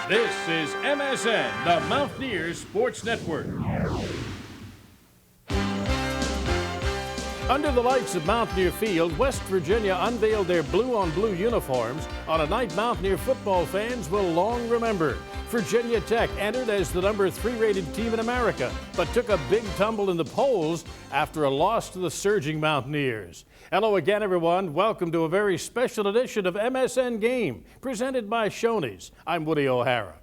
This is MSN, the Mountaineers Sports Network. Under the lights of Mountaineer Field, West Virginia unveiled their blue-on-blue uniforms on a night Mountaineer football fans will long remember. Virginia Tech entered as the number 3 rated team in America, but took a big tumble in the polls after a loss to the surging Mountaineers. Hello again, everyone. Welcome to a very special edition of MSN Game, presented by Shoney's. I'm Woody O'Hara.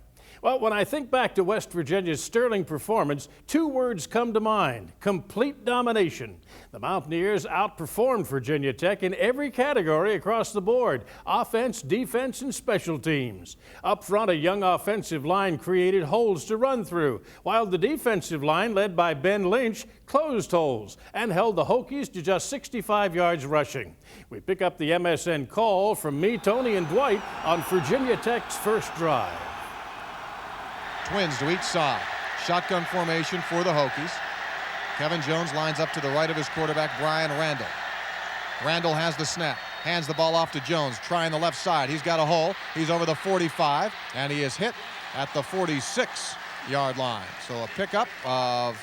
Well, when I think back to West Virginia's sterling performance, 2 words come to mind: complete domination. The Mountaineers outperformed Virginia Tech in every category across the board: offense, defense, and special teams. Up front, a young offensive line created holes to run through, while the defensive line, led by Ben Lynch, closed holes and held the Hokies to just 65 yards rushing. We pick up the MSN call from me, Tony, and Dwight on Virginia Tech's first drive. Twins to each side. Shotgun formation for the Hokies. Kevin Jones lines up to the right of his quarterback, Brian Randall. Randall has the snap, hands the ball off to Jones, trying the left side. He's got a hole. He's over the 45, and he is hit at the 46-yard line. So a pickup of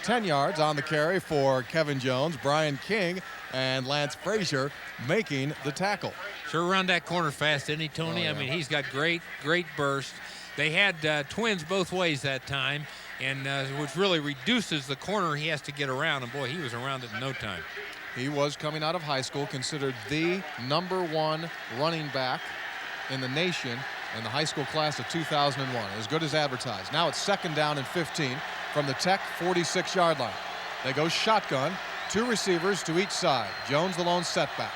10 yards on the carry for Kevin Jones. Brian King and Lance Frazier making the tackle. Sure run that corner fast, didn't he, Tony? Oh, yeah. I mean, he's got great burst. They had twins both ways that time, and which really reduces the corner he has to get around. And boy, he was around it in no time. He was, coming out of high school, considered the #1 running back in the nation in the high school class of 2001. As good as advertised. Now it's 2nd down and 15 from the Tech 46-yard line. They go shotgun, 2 receivers to each side. Jones the lone setback.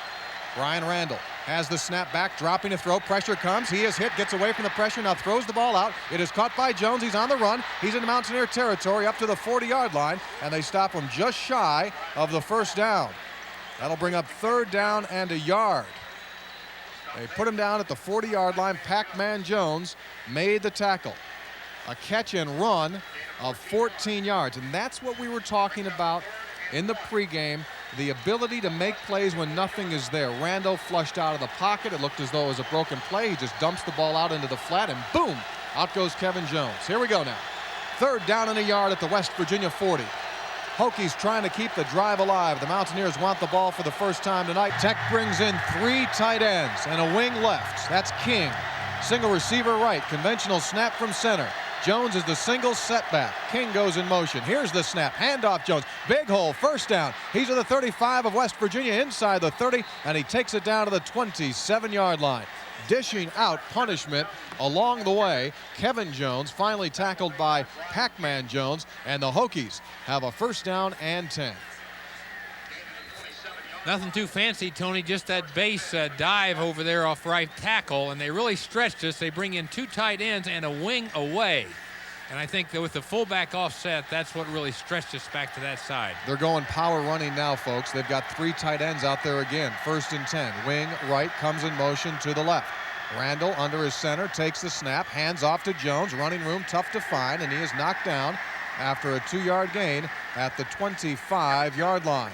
Brian Randall has the snap back, dropping to throw. Pressure comes. He is hit, gets away from the pressure, now throws the ball out. It is caught by Jones. He's on the run. He's in Mountaineer territory up to the 40-yard line, and they stop him just shy of the first down. That'll bring up 3rd down and a yard. They put him down at the 40-yard line. Pac-Man Jones made the tackle. A catch and run of 14 yards, and that's what we were talking about in the pregame. The ability to make plays when nothing is there. Randall flushed out of the pocket. It looked as though it was a broken play. He just dumps the ball out into the flat, and boom, out goes Kevin Jones. Here we go now. 3rd down and a yard at the West Virginia 40. Hokies trying to keep the drive alive. The Mountaineers want the ball for the first time tonight. Tech brings in 3 tight ends and a wing left. That's King. Single receiver right. Conventional snap from center. Jones is the single setback. King goes in motion. Here's the snap. Handoff Jones. Big hole. 1st down. He's at the 35 of West Virginia, inside the 30, and he takes it down to the 27-yard line. Dishing out punishment along the way. Kevin Jones finally tackled by Pac-Man Jones, and the Hokies have a 1st down and 10. Nothing too fancy, Tony, just that base dive over there off right tackle, and they really stretched us. They bring in 2 tight ends and a wing away. And I think that with the fullback offset, that's what really stretched us back to that side. They're going power running now, folks. They've got 3 tight ends out there again. 1st and 10. Wing right comes in motion to the left. Randall under his center takes the snap, hands off to Jones. Running room tough to find, and he is knocked down after a 2-yard gain at the 25-yard line.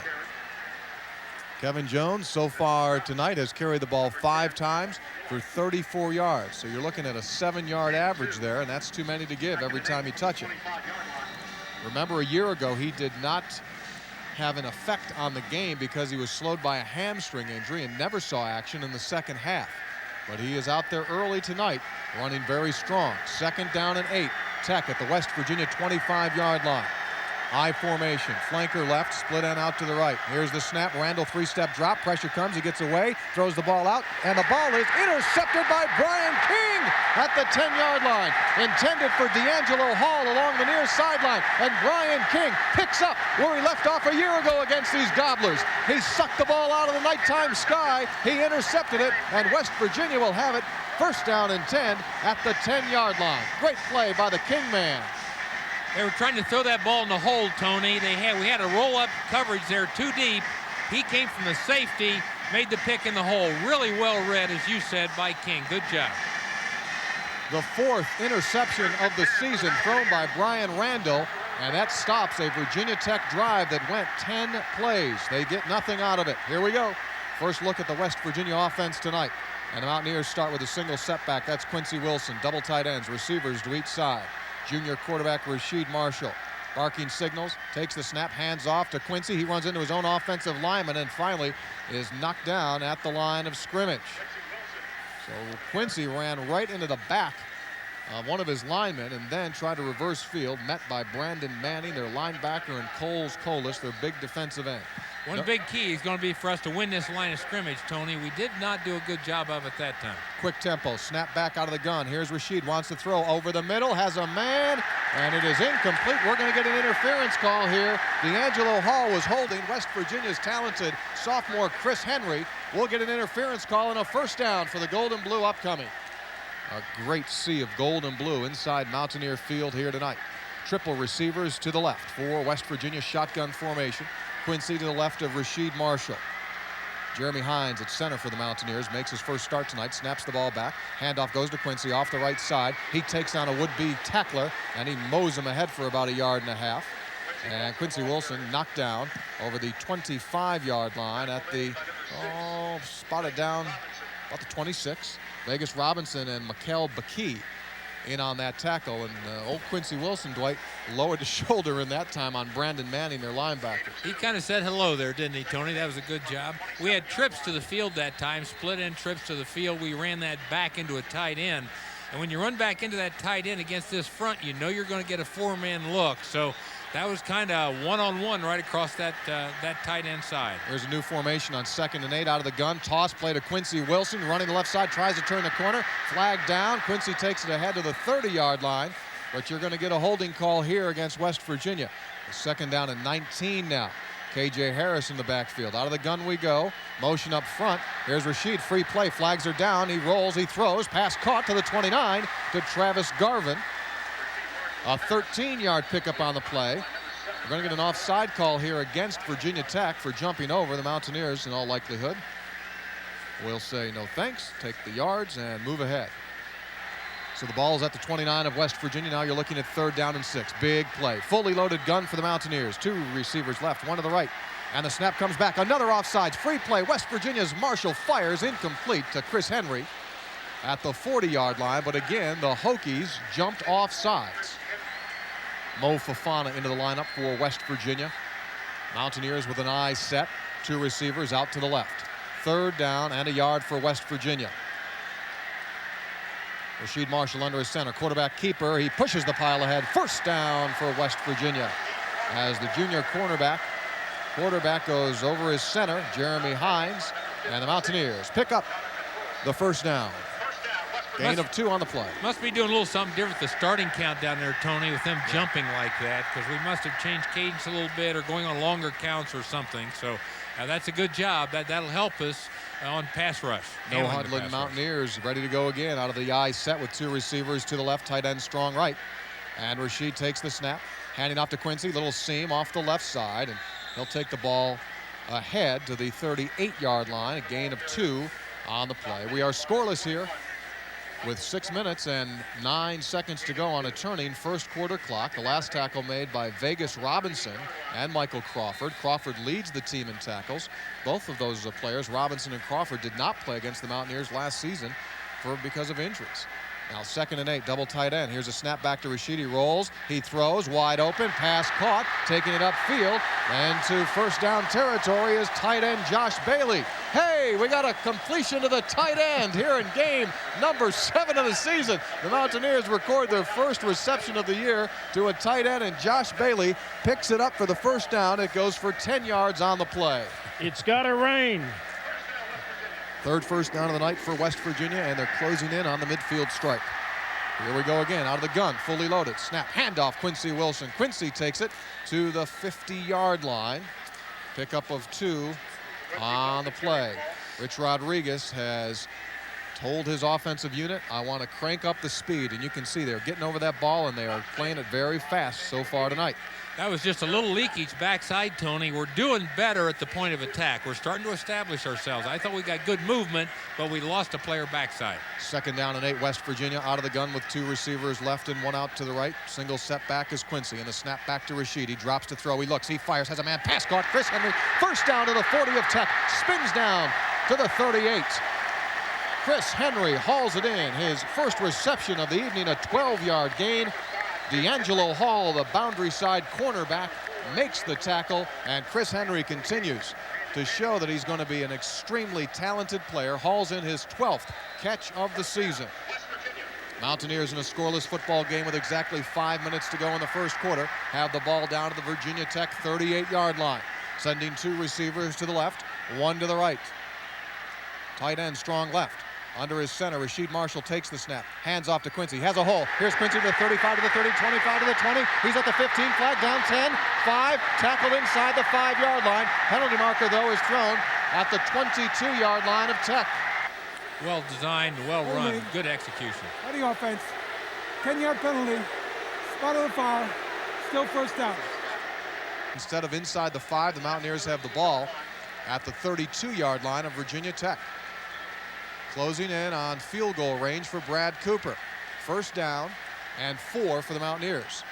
Kevin Jones so far tonight has carried the ball 5 times for 34 yards. So you're looking at a 7-yard average there, and that's too many to give every time you touch it. Remember, a year ago he did not have an effect on the game because he was slowed by a hamstring injury and never saw action in the second half. But he is out there early tonight, running very strong. 2nd down and 8. Tech at the West Virginia 25-yard line. I formation, flanker left, split end out to the right. Here's the snap. Randall 3-step drop. Pressure comes. He gets away, throws the ball out, and the ball is intercepted by Brian King at the 10-yard line. Intended for D'Angelo Hall along the near sideline, and Brian King picks up where he left off a year ago against these Gobblers. He sucked the ball out of the nighttime sky. He intercepted it, and West Virginia will have it 1st down and 10 at the 10-yard line. Great play by the King man. They were trying to throw that ball in the hole, Tony. We had a roll-up coverage there too deep. He came from the safety, made the pick in the hole. Really well read, as you said, by King. Good job. The 4th interception of the season thrown by Brian Randall, and that stops a Virginia Tech drive that went 10 plays. They get nothing out of it. Here we go. First look at the West Virginia offense tonight. And the Mountaineers start with a single setback. That's Quincy Wilson. Double tight ends, receivers to each side. Junior quarterback Rasheed Marshall. Barking signals, takes the snap, hands off to Quincy. He runs into his own offensive lineman and finally is knocked down at the line of scrimmage. So Quincy ran right into the back of one of his linemen and then tried to reverse field, met by Brandon Manning, their linebacker, and Coles Colas, their big defensive end. One big key is going to be for us to win this line of scrimmage, Tony. We did not do a good job of it that time. Quick tempo, snap back out of the gun. Here's Rasheed, wants to throw over the middle, has a man, and it is incomplete. We're going to get an interference call here. D'Angelo Hall was holding West Virginia's talented sophomore Chris Henry. We'll get an interference call and a first down for the Gold and Blue upcoming. A great sea of gold and blue inside Mountaineer Field here tonight. Triple receivers to the left for West Virginia, shotgun formation. Quincy to the left of Rasheed Marshall. Jeremy Hines at center for the Mountaineers, makes his first start tonight, snaps the ball back. Handoff goes to Quincy off the right side. He takes on a would-be tackler, and he mows him ahead for about 1.5 yards. And Quincy Wilson knocked down over the 25-yard line at the, spotted down about the 26. Vegas Robinson and Mikael Bakey in on that tackle, and old Quincy Wilson, Dwight, lowered his shoulder in that time on Brandon Manning, their linebacker. He kind of said hello there, didn't he, Tony? That was a good job. We had trips to the field that time, split end trips to the field. We ran that back into a tight end, and when you run back into that tight end against this front, you know you're going to get a four-man look. So that was kind of one-on-one right across that tight end side. There's a new formation on 2nd and 8 out of the gun. Toss play to Quincy Wilson, running the left side, tries to turn the corner. Flag down. Quincy takes it ahead to the 30-yard line, but you're going to get a holding call here against West Virginia. 2nd down and 19 now. KJ Harris in the backfield. Out of the gun we go. Motion up front. Here's Rasheed. Free play. Flags are down. He rolls. He throws. Pass caught to the 29 to Travis Garvin. A 13-yard pickup on the play. We're going to get an offside call here against Virginia Tech for jumping over the Mountaineers in all likelihood. We'll say no thanks, take the yards, and move ahead. So the ball is at the 29 of West Virginia. Now you're looking at 3rd down and 6. Big play. Fully loaded gun for the Mountaineers. 2 receivers left, 1 to the right. And the snap comes back. Another offsides. Free play. West Virginia's Marshall fires incomplete to Chris Henry at the 40-yard line. But again, the Hokies jumped offsides. Mo Fofana into the lineup for West Virginia. Mountaineers with an eye set. 2 receivers out to the left. 3rd down and 1 yard for West Virginia. Rasheed Marshall under his center. Quarterback keeper. He pushes the pile ahead. 1st down for West Virginia. As the junior quarterback goes over his center, Jeremy Hines, and the Mountaineers pick up the 1st down. Gain of 2 on the play. Must be doing a little something different with the starting count down there, Tony, with them jumping like that, because we must have changed cadence a little bit or going on longer counts or something. So that's a good job. That'll help us on pass rush. No huddling. Mountaineers ready to go again out of the eye set with 2 receivers to the left, tight end strong right. And Rasheed takes the snap, handing off to Quincy, little seam off the left side, and he'll take the ball ahead to the 38-yard line, a gain of 2 on the play. We are scoreless here with 6 minutes and 9 seconds to go on a turning 1st quarter clock. The last tackle made by Vegas Robinson and Michael Crawford. Crawford leads the team in tackles. Both of those players, Robinson and Crawford, did not play against the Mountaineers last season because of injuries. Now 2nd and 8, double tight end. Here's a snap back to Rasheed. He rolls, he throws, wide open, pass caught, taking it upfield, and to 1st down territory is tight end Josh Bailey. Hey, we got a completion to the tight end here in game number 7 of the season. The Mountaineers record their 1st reception of the year to a tight end, and Josh Bailey picks it up for the 1st down. It goes for 10 yards on the play. It's gotta rain. 3rd 1st down of the night for West Virginia, and they're closing in on the midfield stripe. Here we go again, out of the gun, fully loaded. Snap, handoff, Quincy Wilson. Quincy takes it to the 50-yard line. Pickup of 2 on the play. Rich Rodriguez has told his offensive unit, I want to crank up the speed, and you can see they're getting over that ball, and they are playing it very fast so far tonight. That was just a little leakage backside, Tony. We're doing better at the point of attack. We're starting to establish ourselves. I thought we got good movement, but we lost a player backside. 2nd down and 8, West Virginia out of the gun with 2 receivers left and 1 out to the right. Single setback is Quincy, and the snap back to Rasheed. He drops to throw. He looks, he fires, has a man, pass caught. Chris Henry, 1st down to the 40 of Tech, spins down to the 38. Chris Henry hauls it in. His first reception of the evening, a 12-yard gain. D'Angelo Hall, the boundary side cornerback, makes the tackle, and Chris Henry continues to show that he's going to be an extremely talented player. Hauls in his 12th catch of the season. Mountaineers in a scoreless football game with exactly 5 minutes to go in the first quarter have the ball down to the Virginia Tech 38-yard line, sending 2 receivers to the left, 1 to the right. Tight end strong left. Under his center, Rasheed Marshall takes the snap. Hands off to Quincy. Has a hole. Here's Quincy to the 35 to the 30, 25 to the 20. He's at the 15, flag down 10, 5. Tackled inside the 5-yard line. Penalty marker, though, is thrown at the 22-yard line of Tech. Well designed, well run, good execution. Heading offense. 10-yard penalty. Spot of the foul. Still first down. Instead of inside the 5, the Mountaineers have the ball at the 32-yard line of Virginia Tech. Closing in on field goal range for Brad Cooper. First down and 4 for the Mountaineers.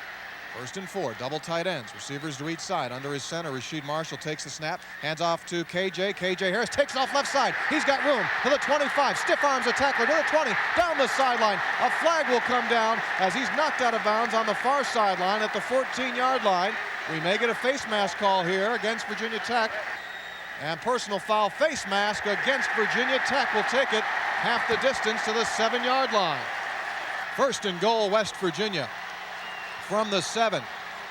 1st and 4, double tight ends. Receivers to each side. Under his center, Rasheed Marshall takes the snap. Hands off to KJ. KJ Harris takes off left side. He's got room to the 25. Stiff arms a tackler to the 20. Down the sideline. A flag will come down as he's knocked out of bounds on the far sideline at the 14-yard line. We may get a face mask call here against Virginia Tech. And personal foul, face mask against Virginia Tech. Will take it half the distance to the 7-yard line. 1st and goal, West Virginia. From the 7,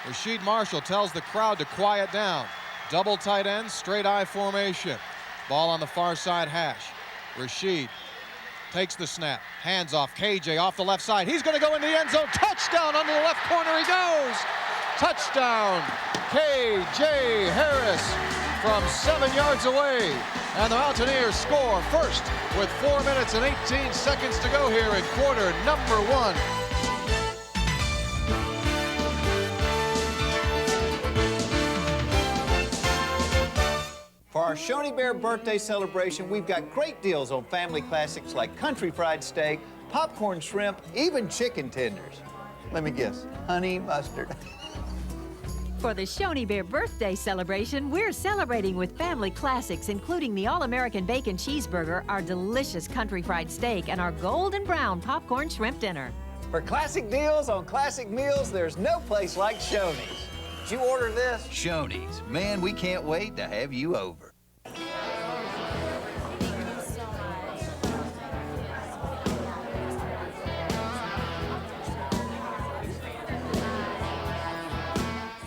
Rasheed Marshall tells the crowd to quiet down. Double tight ends, straight I formation. Ball on the far side hash. Rasheed takes the snap. Hands off. KJ off the left side. He's going to go in the end zone. Touchdown under the left corner. He goes. Touchdown. KJ Harris from 7 yards away. And the Mountaineers score first with 4 minutes and 18 seconds to go here in quarter number 1. For our Shoney Bear birthday celebration, we've got great deals on family classics like country fried steak, popcorn shrimp, even chicken tenders. Let me guess, honey mustard. For the Shoney Bear birthday celebration, we're celebrating with family classics, including the All-American Bacon Cheeseburger, our delicious country fried steak, and our golden brown popcorn shrimp dinner. For classic deals on classic meals, there's no place like Shoney's. Did you order this? Shoney's. Man, we can't wait to have you over.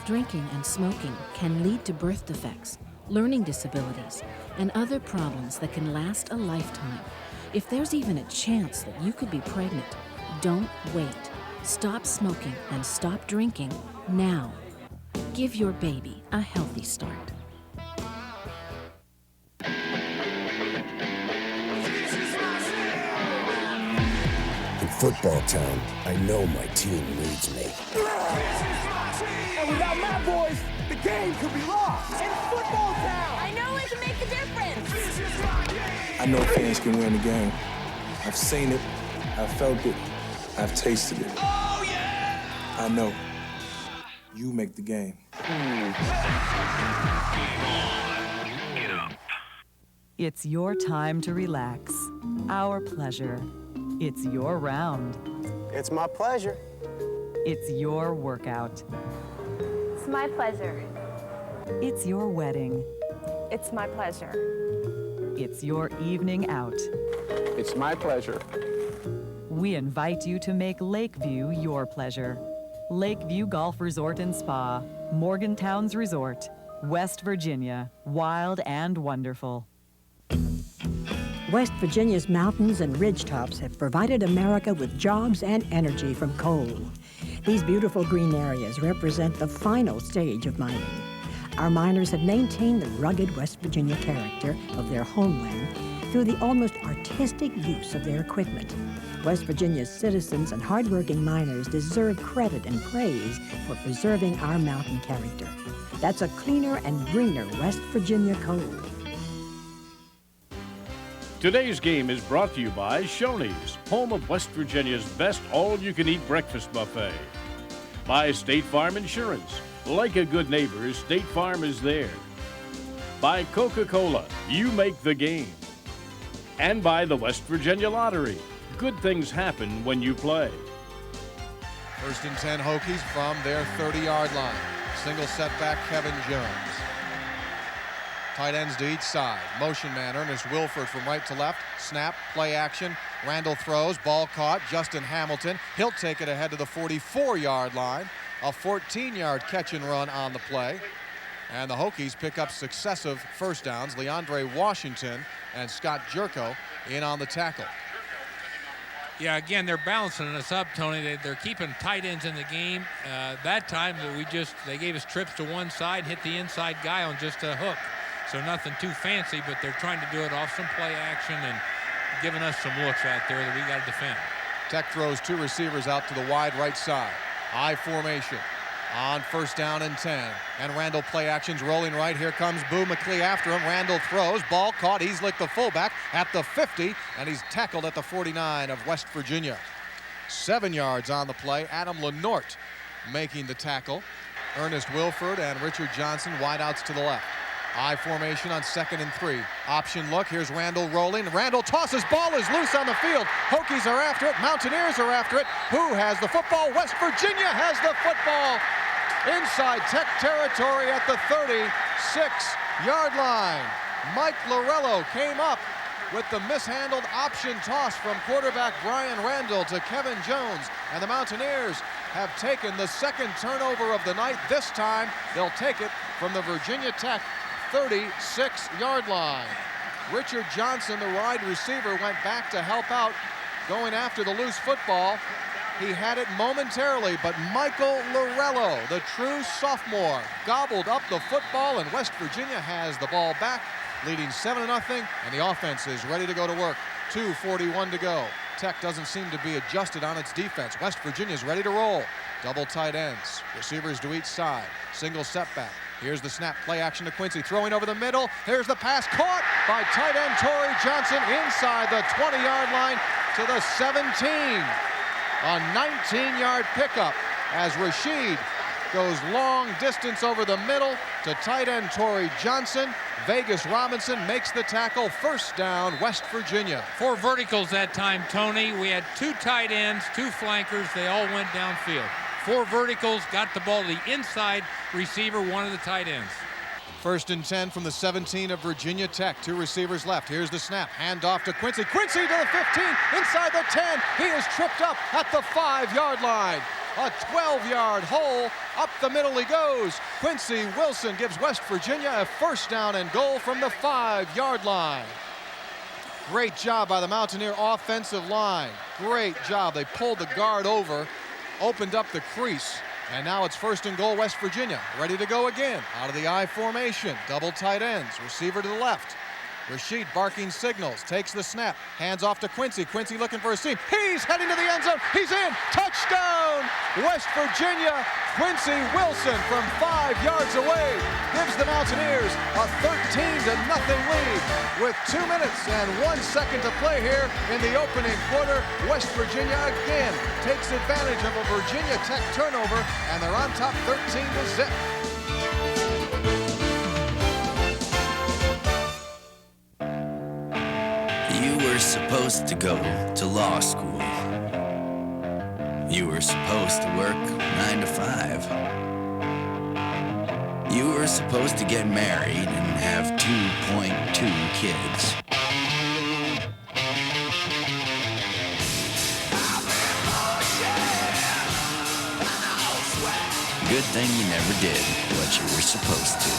Drinking and smoking can lead to birth defects, learning disabilities, and other problems that can last a lifetime. If there's even a chance that you could be pregnant, don't wait. Stop smoking and stop drinking now. Give your baby a healthy start. In football town, I know my team needs me. And without my boys, the game could be lost. In football town, I know it can make a difference. I know fans can win the game. I've seen it, I've felt it, I've tasted it. Oh, yeah! I know. You make the game. It's your time to relax. Our pleasure. It's your round. It's my pleasure. It's your workout. It's my pleasure. It's your wedding. It's my pleasure. It's your evening out. It's my pleasure. We invite you to make Lakeview your pleasure. Lakeview Golf Resort and Spa, Morgantown's Resort, West Virginia, wild and wonderful. West Virginia's mountains and ridgetops have provided America with jobs and energy from coal. These beautiful green areas represent the final stage of mining. Our miners have maintained the rugged West Virginia character of their homeland through the almost artistic use of their equipment. West Virginia's citizens and hardworking miners deserve credit and praise for preserving our mountain character. That's a cleaner and greener West Virginia coal. Today's game is brought to you by Shoney's, home of West Virginia's best all-you-can-eat breakfast buffet. By State Farm Insurance. Like a good neighbor, State Farm is there. By Coca-Cola. You make the game. and by the West Virginia Lottery. Good things happen when you play. 1st and 10 Hokies from their 30-yard line. Single setback, Kevin Jones. Tight ends to each side. Motion man, Ernest Wilford from right to left. Snap, play action. Randall throws, ball caught. Justin Hamilton, he'll take it ahead to the 44-yard line. A 14-yard catch and run on the play. And the Hokies pick up successive first downs. Leandre Washington and Scott Jerko in on the tackle. Yeah, again, they're balancing us up, Tony. They're keeping tight ends in the game. That time, they gave us trips to one side, hit the inside guy on just a hook. So nothing too fancy, but they're trying to do it off some play action and giving us some looks out there that we got to defend. Tech throws 2 receivers out to the wide right side. I formation on 1st down and 10. And Randall play actions rolling right. Here comes Boo McClee after him. Randall throws, ball caught. He's licked the fullback at the 50, and he's tackled at the 49 of West Virginia. 7 yards on the play. Adam Lenort making the tackle. Ernest Wilford and Richard Johnson wideouts to the left. I formation on 2nd and 3. Option look. Here's Randall rolling. Randall tosses. Ball is loose on the field. Hokies are after it. Mountaineers are after it. Who has the football? West Virginia has the football. Inside Tech territory at the 36-yard line. Mike Lorello came up with the mishandled option toss from quarterback Brian Randall to Kevin Jones. And the Mountaineers have taken the 2nd turnover of the night. This time, they'll take it from the Virginia Tech 36-yard line. Richard Johnson, the wide receiver, went back to help out, going after the loose football. He had it momentarily, but Michael Lorello, the true sophomore, gobbled up the football, and West Virginia has the ball back, leading 7-0, and the offense is ready to go to work. 2:41 to go. Tech doesn't seem to be adjusted on its defense. West Virginia's ready to roll. Double tight ends. Receivers to each side. Single setback. Here's the snap, play action to Quincy, throwing over the middle. Here's the pass, caught by tight end Torrey Johnson inside the 20-yard line to the 17. A 19-yard pickup as Rashid goes long distance over the middle to tight end Torrey Johnson. Vegas Robinson makes the tackle. 1st down, West Virginia. 4 verticals that time, Tony. We had 2 tight ends, 2 flankers. They all went downfield. 4 verticals, got the ball to the inside receiver, one of the tight ends. 1st and 10 from the 17 of Virginia Tech. 2 receivers left. Here's the snap. Hand off to Quincy. Quincy to the 15, inside the 10. He is tripped up at the 5-yard line. A 12-yard hole. Up the middle he goes. Quincy Wilson gives West Virginia a 1st down and goal from the 5-yard line. Great job by the Mountaineer offensive line. Great job. They pulled the guard over, opened up the crease. And now it's 1st and goal, West Virginia. Ready to go again. Out of the I formation. Double tight ends. Receiver to the left. Rashid barking signals. Takes the snap. Hands off to Quincy. Quincy looking for a seam. He's heading to the end zone. He's in. Touchdown! West Virginia. Quincy Wilson from 5 yards away gives the Mountaineers a 13-0 lead. With 2 minutes and 1 second to play here in the opening quarter, West Virginia again takes advantage of a Virginia Tech turnover, and they're on top 13-0. You were supposed to go to law school. You were supposed to work 9 to 5. You were supposed to get married and have 2.2 kids. Good thing you never did what you were supposed to.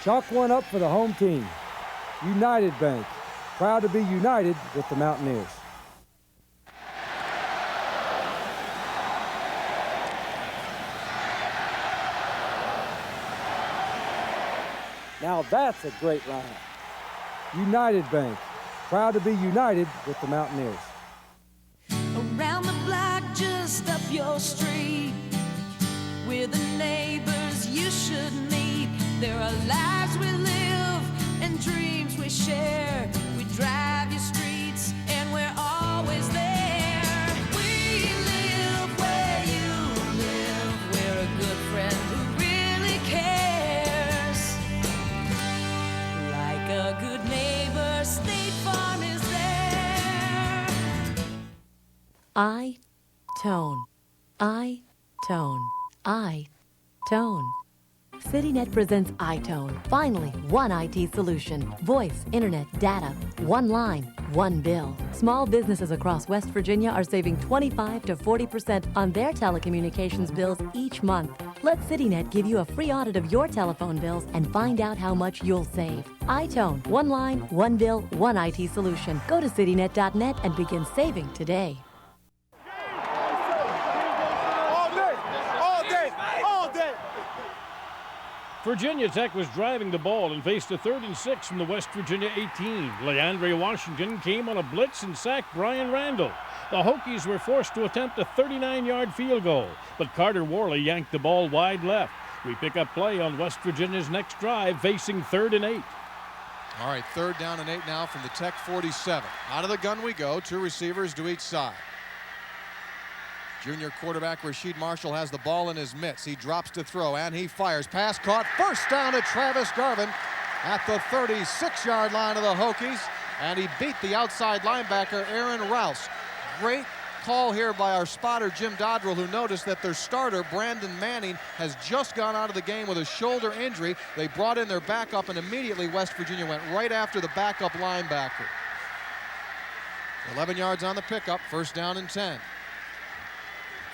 Chalk one up for the home team. United Bank, proud to be united with the Mountaineers. Now that's a great lineup. United Bank, proud to be united with the Mountaineers. Around the block, just up your street, we're the neighbors you should meet. There are lives we live and dreams we share. We drive your streets and we're always there. Tone. I-Tone. CityNet presents iTone. Finally, one IT solution. Voice, internet, data. One line, one bill. Small businesses across West Virginia are saving 25 to 40% on their telecommunications bills each month. Let CityNet give you a free audit of your telephone bills and find out how much you'll save. iTone. One line, one bill, one IT solution. Go to citynet.net and begin saving today. Virginia Tech was driving the ball and faced a 3rd and 6 from the West Virginia 18. Leandre Washington came on a blitz and sacked Brian Randall. The Hokies were forced to attempt a 39-yard field goal, but Carter Worley yanked the ball wide left. We pick up play on West Virginia's next drive, facing 3rd and 8. All right, 3rd down and 8 now from the Tech 47. Out of the gun we go, 2 receivers to each side. Junior quarterback Rasheed Marshall has the ball in his mitts. He drops to throw, and he fires. Pass caught. First down to Travis Garvin at the 36-yard line of the Hokies, and he beat the outside linebacker, Aaron Rouse. Great call here by our spotter, Jim Dodrell, who noticed that their starter, Brandon Manning, has just gone out of the game with a shoulder injury. They brought in their backup, and immediately West Virginia went right after the backup linebacker. 11 yards on the pickup, 1st down and 10.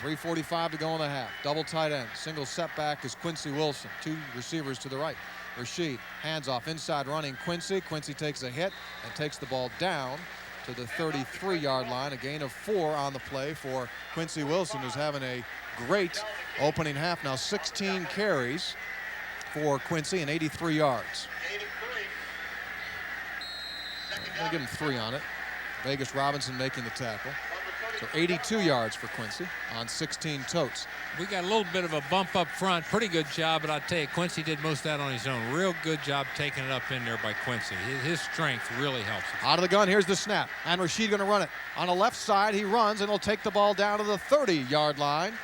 3:45 to go in the half. Double tight end. Single setback is Quincy Wilson. 2 receivers to the right. Rasheed hands off inside running Quincy. Quincy takes a hit and takes the ball down to the 33-yard line. A gain of 4 on the play for Quincy Wilson, who's having a great opening half. Now 16 carries for Quincy and 83 yards. I'll give him 3 on it. Vegas Robinson making the tackle. So 82 yards for Quincy on 16 totes. We got a little bit of a bump up front. Pretty good job, but I'll tell you, Quincy did most of that on his own. Real good job taking it up in there by Quincy. His strength really helps him. Out of the gun, here's the snap. And Rasheed going to run it. On the left side, he runs, and he'll take the ball down to the 30-yard line.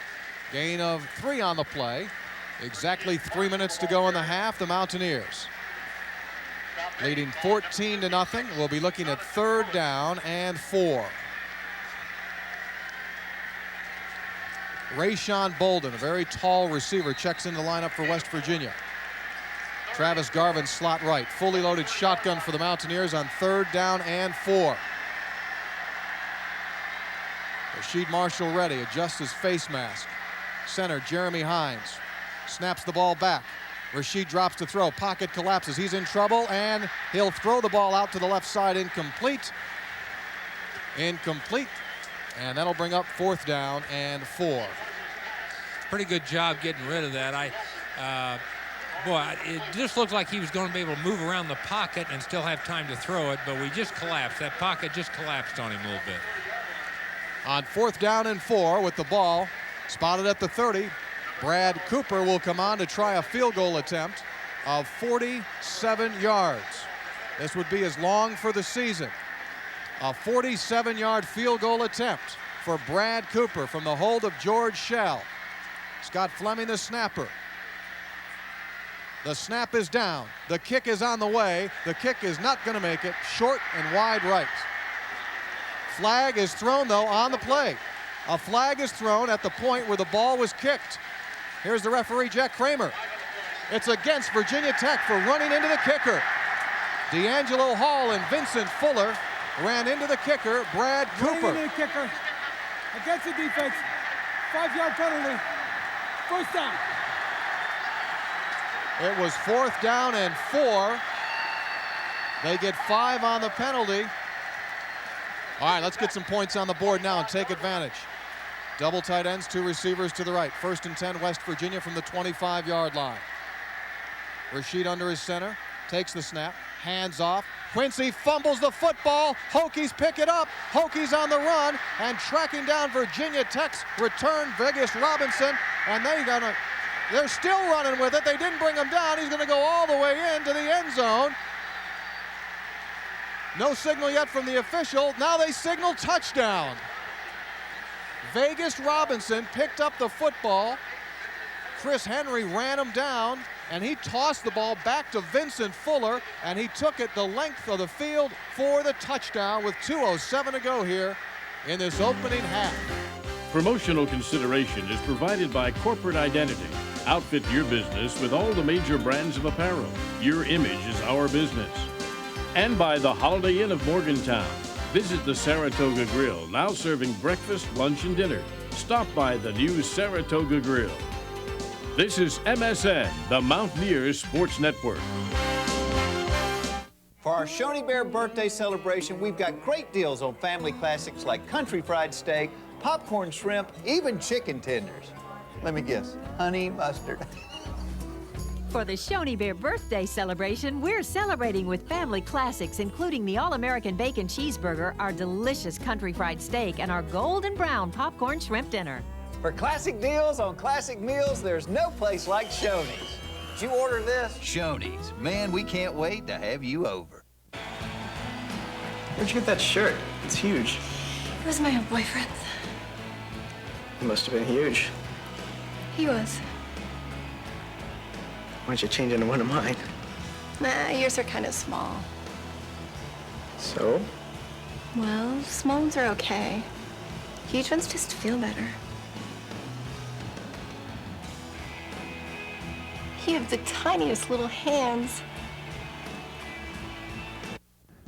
Gain of 3 on the play. Exactly 3 minutes to go in the half. The Mountaineers leading 14-0. We'll be looking at 3rd down and 4. Rayshawn Bolden, a very tall receiver, checks in the lineup for West Virginia. Travis Garvin, slot right. Fully loaded shotgun for the Mountaineers on 3rd down and 4. Rasheed Marshall ready, adjusts his face mask. Center, Jeremy Hines, snaps the ball back. Rasheed drops to throw, pocket collapses, he's in trouble, and he'll throw the ball out to the left side, incomplete. Incomplete. And that'll bring up 4th down and 4. Pretty good job getting rid of that. Boy, it just looked like he was going to be able to move around the pocket and still have time to throw it, but we just collapsed. That pocket just collapsed on him a little bit. On 4th down and 4 with the ball spotted at the 30, Brad Cooper will come on to try a field goal attempt of 47 yards. This would be his long for the season. A 47-yard field goal attempt for Brad Cooper from the hold of George Shell. Scott Fleming, the snapper. The snap is down. The kick is on the way. The kick is not going to make it. Short and wide right. Flag is thrown, though, on the play. A flag is thrown at the point where the ball was kicked. Here's the referee, Jack Kramer. It's against Virginia Tech for running into the kicker. D'Angelo Hall and Vincent Fuller ran into the kicker, Brad Cooper. Running into the kicker against the defense. 5-yard penalty. 1st down. It was 4th down and 4. They get 5 on the penalty. All right, let's get some points on the board now and take advantage. Double tight ends, 2 receivers to the right. 1st and 10, West Virginia from the 25-yard line. Rasheed under his center, takes the snap, hands off. Quincy fumbles the football. Hokies pick it up. Hokies on the run and tracking down Virginia Tech's return, Vegas Robinson, and they're still running with it. They didn't bring him down. He's going to go all the way into the end zone. No signal yet from the official. Now they signal touchdown. Vegas Robinson picked up the football. Chris Henry ran him down, and he tossed the ball back to Vincent Fuller, and he took it the length of the field for the touchdown with 2:07 to go here in this opening half. Promotional consideration is provided by Corporate Identity. Outfit your business with all the major brands of apparel. Your image is our business. And by the Holiday Inn of Morgantown. Visit the Saratoga Grill, now serving breakfast, lunch, and dinner. Stop by the new Saratoga Grill. This is MSN, the Mountaineers Sports Network. For our Shoney Bear birthday celebration, we've got great deals on family classics like country fried steak, popcorn shrimp, even chicken tenders. Let me guess, honey mustard. For the Shoney Bear birthday celebration, we're celebrating with family classics, including the All-American Bacon Cheeseburger, our delicious country fried steak, and our golden brown popcorn shrimp dinner. For classic deals on classic meals, there's no place like Shoney's. Did you order this? Shoney's. Man, we can't wait to have you over. Where'd you get that shirt? It's huge. It was my old boyfriend's. It must have been huge. He was. Why don't you change into one of mine? Nah, yours are kind of small. So? Well, small ones are okay. Huge ones just feel better. You have the tiniest little hands.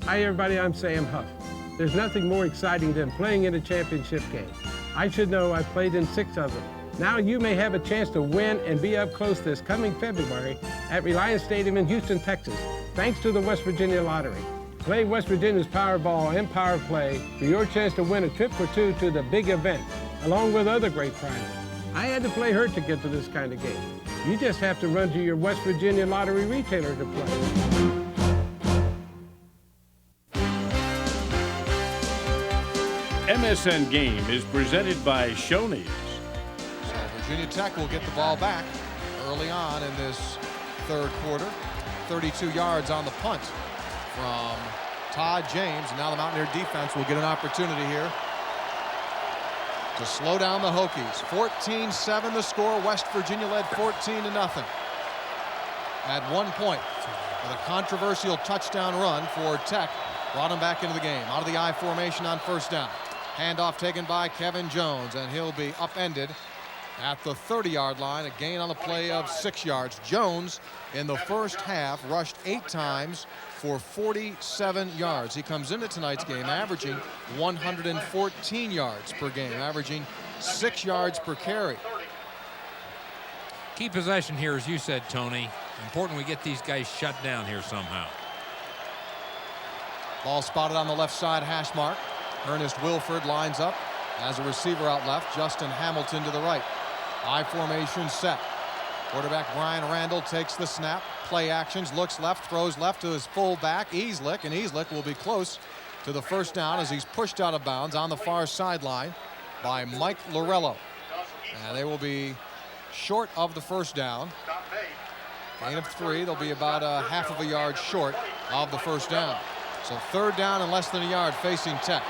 Hi everybody, I'm Sam Huff. There's nothing more exciting than playing in a championship game. I should know I played in 6 of them. Now you may have a chance to win and be up close this coming February at Reliance Stadium in Houston, Texas, thanks to the West Virginia Lottery. Play West Virginia's Powerball and Power Play for your chance to win a trip for 2 to the big event, along with other great prizes. I had to play hurt to get to this kind of game. You just have to run to your West Virginia Lottery retailer to play. MSN Game is presented by Shoney's. So Virginia Tech will get the ball back early on in this third quarter. 32 yards on the punt from Todd James. And now the Mountaineer defense will get an opportunity here to slow down the Hokies. 14-7 the score. West Virginia led 14-0 at one point with a controversial touchdown run for Tech. Brought them back into the game. Out of the I formation on first down. Handoff taken by Kevin Jones, and he'll be upended at the 30-yard line. A gain on the play of 6 yards. Jones in the first half rushed 8 times for 47 yards. He comes into tonight's game averaging 114 yards per game, averaging 6 yards per carry. Key possession here, as you said, Tony. Important we get these guys shut down here somehow. Ball spotted on the left side hash mark. Ernest Wilford lines up as a receiver out left. Justin Hamilton to the right. I formation set. Quarterback Brian Randall takes the snap. Play actions, looks left, throws left to his fullback, Easlick, and Easlick will be close to the first down as he's pushed out of bounds on the far sideline by Mike Lorello. And they will be short of the first down. Gain of 3. They'll be about a half of a yard short of the first down. So third down and less than a yard facing Tech.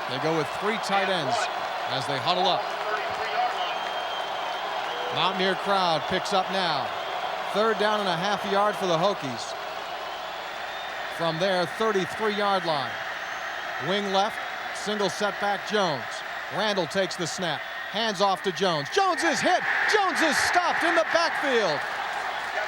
They go with 3 tight ends as they huddle up. Mountaineer crowd picks up now. Third down and a half a yard for the Hokies. From their 33-yard line. Wing left, single setback Jones. Randall takes the snap. Hands off to Jones. Jones is hit. Jones is stopped in the backfield.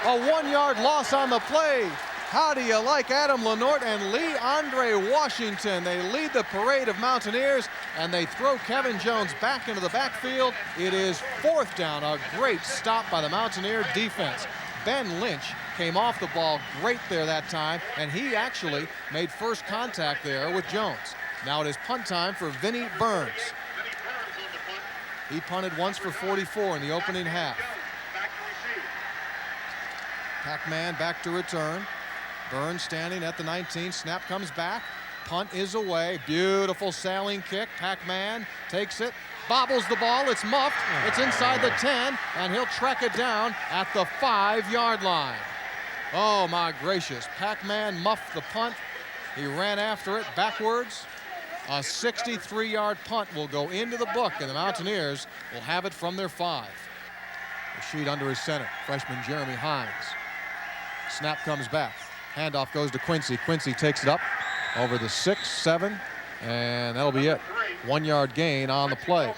A 1-yard loss on the play. How do you like Adam Lenort and Lee Andre Washington? They lead the parade of Mountaineers, and they throw Kevin Jones back into the backfield. It is 4th down. A great stop by the Mountaineer defense. Ben Lynch came off the ball great there that time, and he actually made first contact there with Jones. Now it is punt time for Vinnie Burns. He punted once for 44 in the opening half. Pac-Man back to return. Burns standing at the 19. Snap comes back. Punt is away. Beautiful sailing kick. Pac-Man takes it. Bobbles the ball. It's muffed. It's inside the 10. And he'll track it down at the 5-yard line. Oh, my gracious. Pac-Man muffed the punt. He ran after it backwards. A 63-yard punt will go into the book, and the Mountaineers will have it from their 5. Rashid under his center. Freshman Jeremy Hines. Snap comes back. Handoff goes to Quincy. Quincy takes it up over the 6, 7, and that'll be it. 1-yard gain on the play.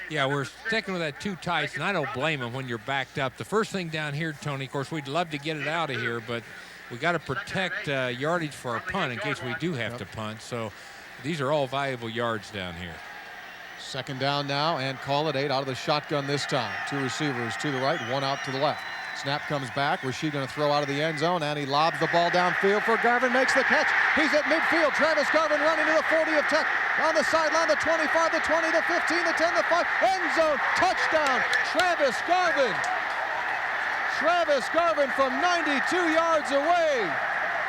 Yeah, we're sticking with that 2 tights, and I don't blame them when you're backed up. The first thing down here, Tony, of course, we'd love to get it out of here, but we got to protect yardage for our punt in case we do have to punt. So these are all valuable yards down here. 2nd down now, and call it 8 out of the shotgun this time. 2 receivers to the right, 1 out to the left. Snap comes back. Rashid going to throw out of the end zone, and he lobs the ball downfield for Garvin. Makes the catch. He's at midfield. Travis Garvin running to the 40 of Tech. On the sideline, the 25, the 20, the 15, the 10, the 5. End zone. Touchdown. Travis Garvin. Travis Garvin from 92 yards away.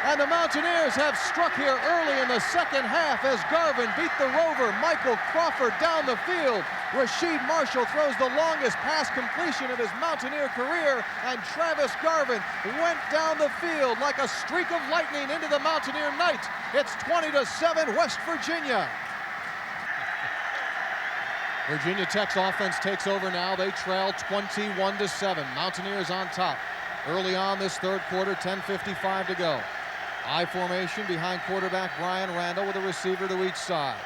And the Mountaineers have struck here early in the second half as Garvin beat the Rover Michael Crawford down the field. Rasheed Marshall throws the longest pass completion of his Mountaineer career, and Travis Garvin went down the field like a streak of lightning into the Mountaineer night. It's 20-7 West Virginia. Virginia Tech's offense takes over now. They trail 21-7. Mountaineers on top. Early on this third quarter, 10:55 to go. I formation behind quarterback Brian Randall with a receiver to each side.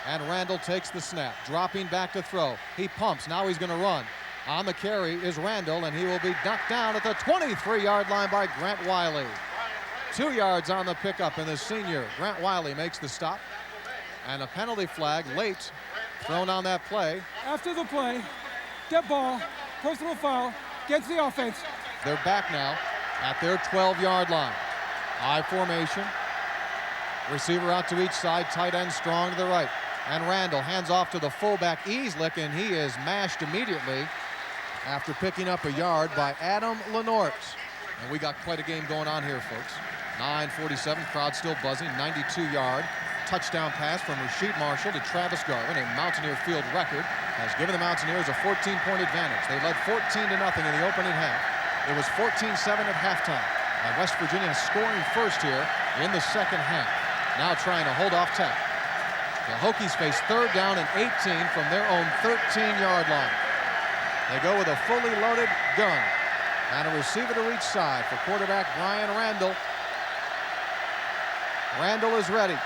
And Randall takes the snap, dropping back to throw. He pumps, now he's gonna run. On the carry is Randall, and he will be knocked down at the 23-yard line by Grant Wiley. 2 yards on the pickup, and the senior, Grant Wiley, makes the stop. And a penalty flag late thrown on that play. After the play, dead ball, personal foul against the offense. They're back now at their 12-yard line. I formation. Receiver out to each side, tight end strong to the right. And Randall hands off to the fullback Easlick, and he is mashed immediately after picking up a yard by Adam Lenort. And we got quite a game going on here, folks. 9:47, crowd still buzzing, 92-yard touchdown pass from Rasheed Marshall to Travis Garvin, a Mountaineer field record, has given the Mountaineers a 14-point advantage. They led 14-0 in the opening half. It was 14-7 at halftime. And West Virginia scoring first here in the second half. Now trying to hold off Tech. The Hokies face 3rd down and 18 from their own 13-yard line. They go with a fully loaded gun and a receiver to each side for quarterback Brian Randall. Randall is ready.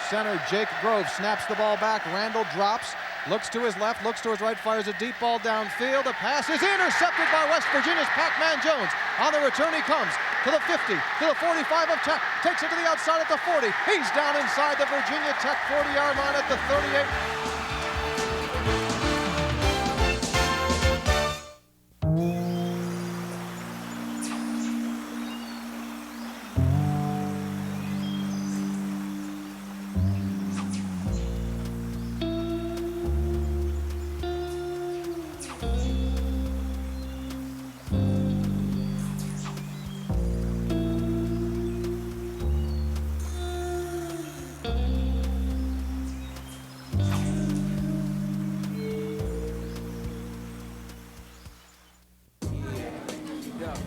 Center Jake Grove snaps the ball back. Randall drops, looks to his left, looks to his right, fires a deep ball downfield. The pass is intercepted by West Virginia's Pac-Man Jones. On the return he comes to the 50, to the 45 of Tech, takes it to the outside at the 40. He's down inside the Virginia Tech 40-yard line at the 38.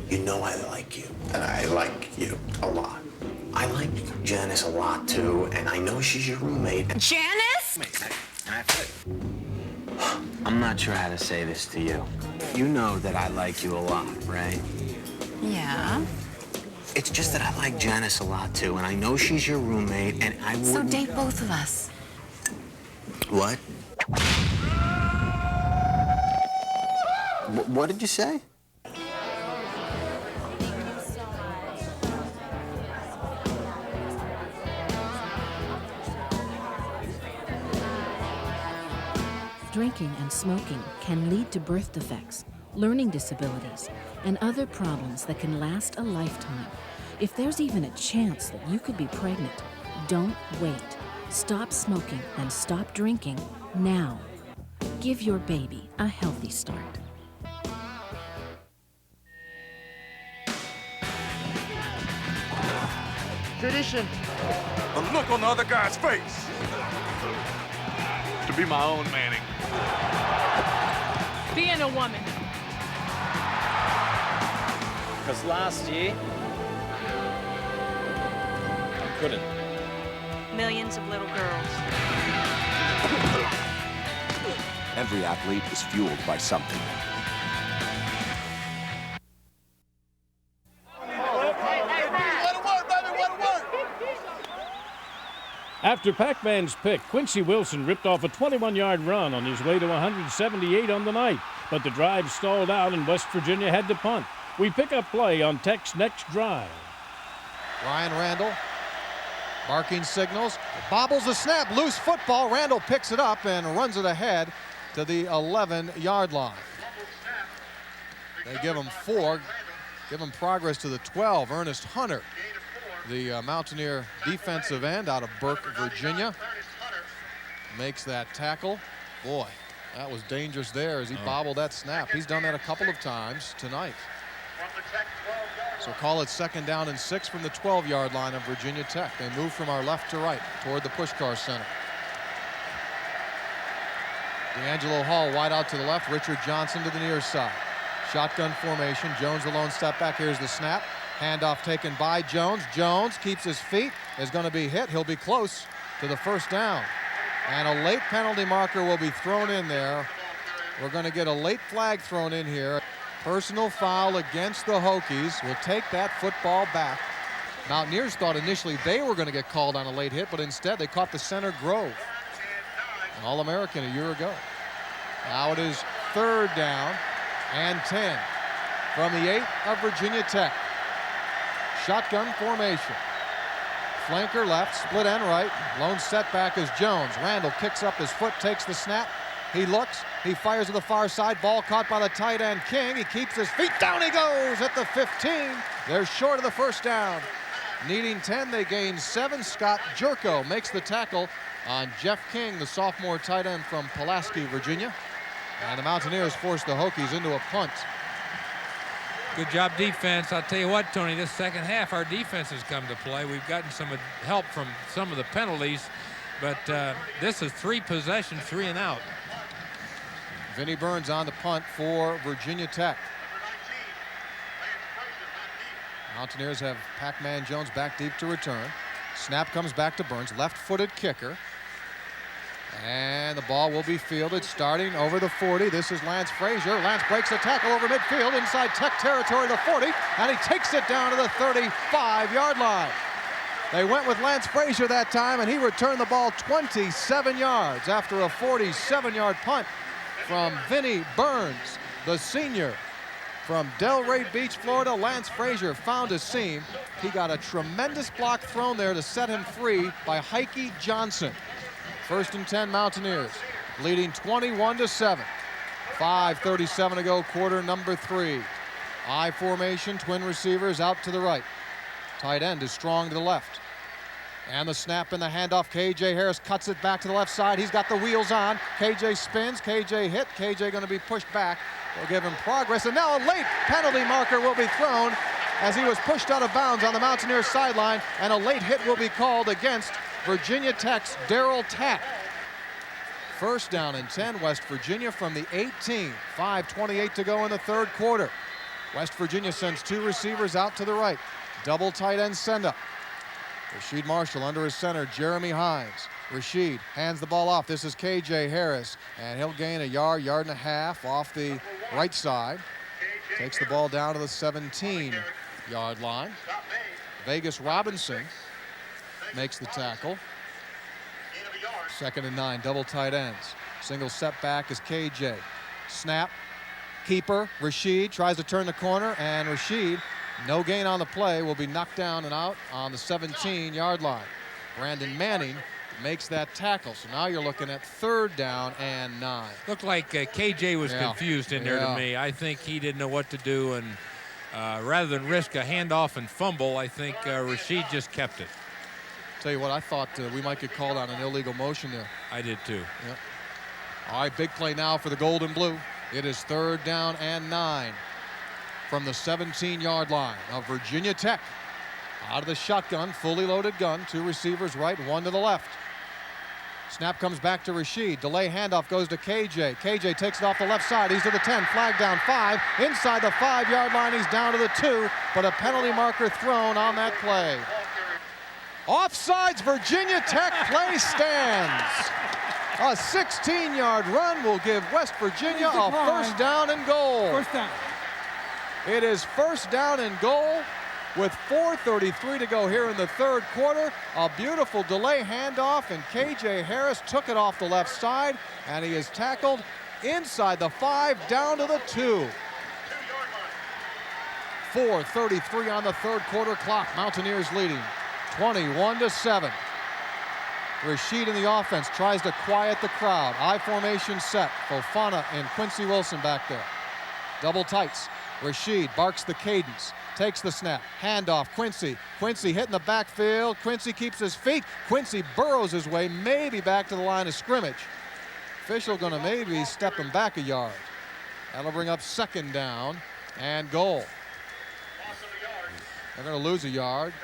You know I like you, and I like you a lot. I like Janice a lot, too, and I know she's your roommate. Janice? I'm not sure how to say this to you. You know that I like you a lot, right? Yeah. It's just that I like Janice a lot, too, and I know she's your roommate, and I wouldn't... So date both of us. What? What did you say? Drinking and smoking can lead to birth defects, learning disabilities, and other problems that can last a lifetime. If there's even a chance that you could be pregnant, don't wait. Stop smoking and stop drinking now. Give your baby a healthy start. Tradition. The look on the other guy's face. To be my own Manning. Being a woman. Because last year, I couldn't. Millions of little girls. Every athlete is fueled by something. After Pac-Man's pick, Quincy Wilson ripped off a 21-yard run on his way to 178 on the night, but the drive stalled out and West Virginia had to punt. We pick up play on Tech's next drive. Ryan Randall barking signals, bobbles the snap, loose football. Randall picks it up and runs it ahead to the 11-yard line. They give him 4, give him progress to the 12. Ernest Hunter, the Mountaineer defensive end out of Burke, Virginia, makes that tackle. Boy, that was dangerous there as he bobbled that snap. He's done that a couple of times tonight. So call it 2nd down and 6 from the 12-yard line of Virginia Tech. They move from our left to right toward the Pushkar Center. D'Angelo Hall wide out to the left. Richard Johnson to the near side. Shotgun formation. Jones the lone step back. Here's the snap. Handoff taken by Jones. Jones keeps his feet. Is going to be hit. He'll be close to the 1st down. And a late penalty marker will be thrown in there. We're going to get a late flag thrown in here. Personal foul against the Hokies. Will take that football back. Mountaineers thought initially they were going to get called on a late hit, but instead they caught the center Grove, an All-American a year ago. Now it is 3rd down and 10 from the 8 of Virginia Tech. Shotgun formation. Flanker left, split end right. Lone setback is Jones. Randall kicks up his foot, takes the snap. He looks, he fires to the far side. Ball caught by the tight end King. He keeps his feet. Down he goes at the 15. They're short of the 1st down. Needing 10, they gain 7. Scott Jerko makes the tackle on Jeff King, the sophomore tight end from Pulaski, Virginia. And the Mountaineers force the Hokies into a punt. Good job defense. I'll tell you what, Tony, this second half our defense has come to play. We've gotten some help from some of the penalties, but this is 3 possessions, 3 and out. Vinnie Burns on the punt for Virginia Tech. Mountaineers have Pac-Man Jones back deep to return. Snap comes back to Burns, left-footed kicker. And the ball will be fielded starting over the 40. This is Lance Frazier. Lance breaks a tackle over midfield inside Tech territory, the 40, and he takes it down to the 35-yard line. They went with Lance Frazier that time, and he returned the ball 27 yards after a 47-yard punt from Vinnie Burns, the senior. From Delray Beach, Florida, Lance Frazier found a seam. He got a tremendous block thrown there to set him free by Heike Johnson. 1st and 10 Mountaineers, leading 21-7. 5:37 to go, quarter number 3. I formation, twin receivers out to the right. Tight end is strong to the left. And the snap and the handoff. KJ Harris cuts it back to the left side. He's got the wheels on. KJ spins. KJ hit. KJ going to be pushed back. They'll give him progress. And now a late penalty marker will be thrown as he was pushed out of bounds on the Mountaineers sideline. And a late hit will be called against Virginia Tech's Darrell Tack. 1st down and 10, West Virginia from the 18. 5:28 to go in the 3rd quarter. West Virginia sends 2 receivers out to the right. Double tight end send up. Rasheed Marshall under his center, Jeremy Hines. Rasheed hands the ball off. This is KJ Harris, and he'll gain a yard, yard and a half off the right side. Takes the ball down to the 17-yard line. Vegas Robinson makes the tackle. 2nd and 9, double tight ends. Single setback is KJ. Snap, keeper, Rasheed tries to turn the corner, and Rasheed, no gain on the play, will be knocked down and out on the 17-yard line. Brandon Manning makes that tackle. So now you're looking at 3rd down and 9. Looked like KJ was confused in there to me. I think he didn't know what to do, and rather than risk a handoff and fumble, I think Rasheed just kept it. Tell you what, I thought we might get called on an illegal motion there. I did too. Yep. All right, big play now for the Gold and Blue. It is 3rd down and 9 from the 17-yard line of Virginia Tech. Out of the shotgun, fully loaded gun. 2 receivers right, 1 to the left. Snap comes back to Rasheed. Delay handoff goes to KJ. KJ takes it off the left side. He's to the 10. Flag down 5. Inside the 5-yard line, he's down to the 2. But a penalty marker thrown on that play. Offsides, Virginia Tech play stands. A 16-yard run will give West Virginia a 1st down and goal. 1st down. It is 1st down and goal with 4:33 to go here in the third quarter. A beautiful delay handoff, and KJ Harris took it off the left side, and he is tackled inside the 5 down to the 2. 4:33 on the third quarter clock. Mountaineers leading 21-7. Rashid in the offense tries to quiet the crowd. I formation set. Fofana and Quincy Wilson back there. Double tights. Rashid barks the cadence. Takes the snap. Handoff. Quincy. Quincy hitting the backfield. Quincy keeps his feet. Quincy burrows his way maybe back to the line of scrimmage. Official gonna maybe step him back a yard. That'll bring up second down and goal. They're gonna lose a yard.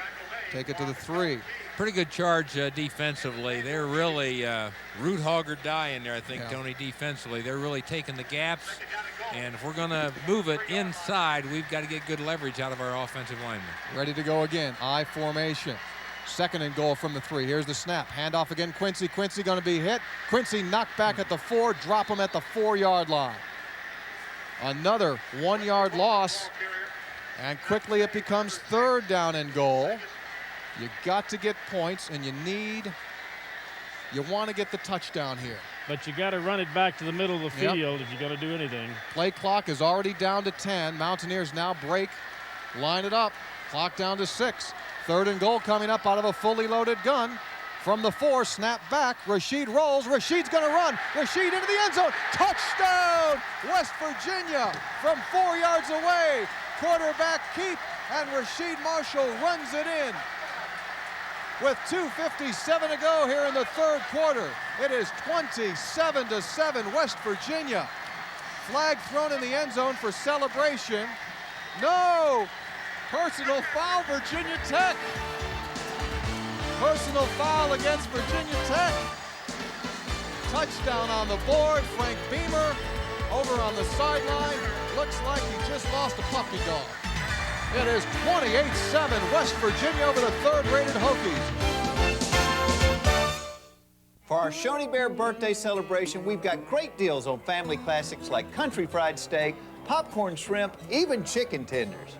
Take it to the 3. Pretty good charge defensively. They're really root hog or die in there, I think, Tony, defensively. They're really taking the gaps. And if we're going to move it inside, we've got to get good leverage out of our offensive linemen. Ready to go again. I formation. Second and goal from the 3. Here's the snap. Handoff again. Quincy. Quincy going to be hit. Quincy knocked back at the 4. Drop him at the 4-yard line. Another 1-yard loss. And quickly it becomes third down and goal. You got to get points, and you want to get the touchdown here. But you got to run it back to the middle of the field if you're going to do anything. Play clock is already down to 10. Mountaineers now break, line it up. Clock down to 6. Third and goal coming up out of a fully loaded gun. From the 4, snap back. Rashid rolls. Rashid's going to run. Rashid into the end zone. Touchdown, West Virginia from 4 yards away. Quarterback keep, and Rashid Marshall runs it in. With 2:57 to go here in the third quarter, it is 27-7 West Virginia. Flag thrown in the end zone for celebration. No! Personal foul, Virginia Tech. Personal foul against Virginia Tech. Touchdown on the board. Frank Beamer over on the sideline. Looks like he just lost a puppy dog. It is 28-7 West Virginia over the third-rated Hokies. For our Shoney Bear birthday celebration, we've got great deals on family classics like country fried steak, popcorn shrimp, even chicken tenders.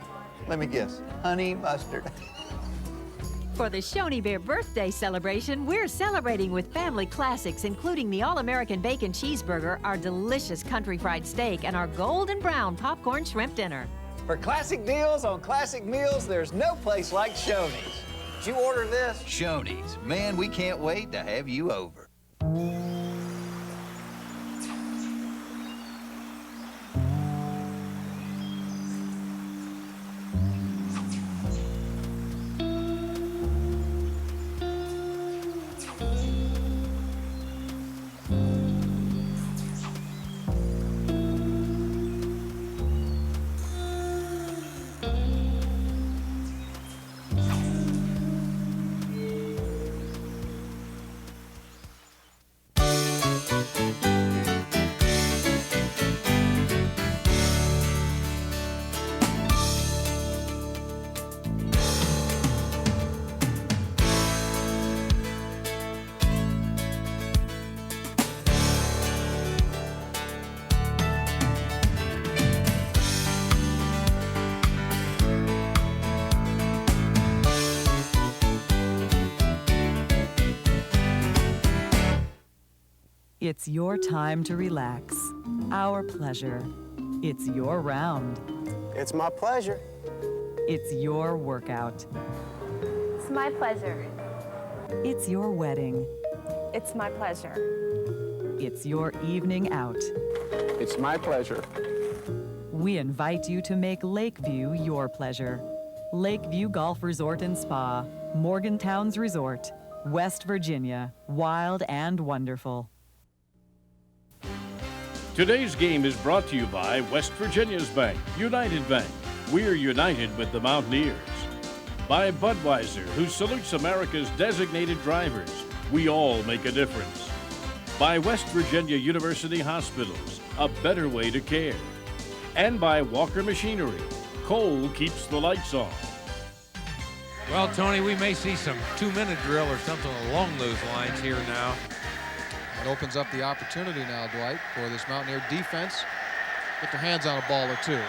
Let me guess, honey mustard. For the Shoney Bear birthday celebration, we're celebrating with family classics, including the All-American Bacon Cheeseburger, our delicious country fried steak, and our golden brown popcorn shrimp dinner. For classic deals on classic meals, there's no place like Shoney's. Did you order this? Shoney's. Man, we can't wait to have you over. It's your time to relax. Our pleasure. It's your round. It's my pleasure. It's your workout. It's my pleasure. It's your wedding. It's my pleasure. It's your evening out. It's my pleasure. We invite you to make Lakeview your pleasure. Lakeview Golf Resort and Spa, Morgantown's Resort, West Virginia, wild and wonderful. Today's game is brought to you by West Virginia's Bank, United Bank. We're united with the Mountaineers. By Budweiser, who salutes America's designated drivers. We all make a difference. By West Virginia University Hospitals, a better way to care. And by Walker Machinery. Coal keeps the lights on. Well, Tony, we may see some 2-minute drill or something along those lines here now. It opens up the opportunity now, Dwight, for this Mountaineer defense. Get their hands on a ball or two.